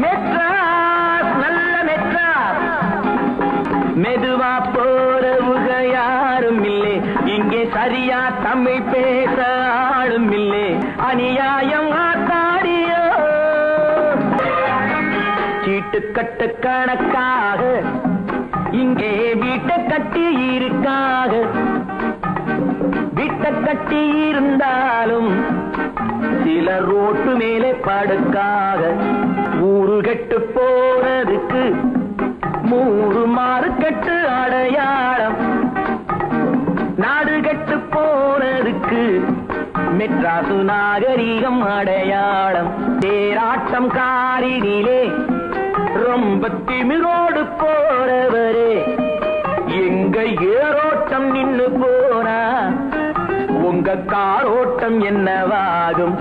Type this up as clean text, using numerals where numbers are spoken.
மெட்ராஸ் நல்ல மெட்ராஸ் மெதுவா போறவுக யாரும் இல்லை இங்கே சரியா தமிழ் பேச ஆளும் இல்லை அநியாயம் ஆத்தாடியோ சீட்டுக்கட்டு கணக்காக இங்கே வீட்டை கட்டி இருக்காக வீட்டை கட்டி இருந்தாலும் சில ரோட்டு மேலே படுக்காக ஊரு கெட்டு போறதுக்கு மூறு மாறுகட்டு அடையாளம் நாடு கெட்டு போறதுக்கு மெட்ராசு நாகரிகம் அடையாளம் தேராட்டம் காரினிலே ரொம்ப திமிரோடு போறவரே எங்க ஏரோட்டம் நின்னு போனா உங்க காரோட்டம் என்னவாகும்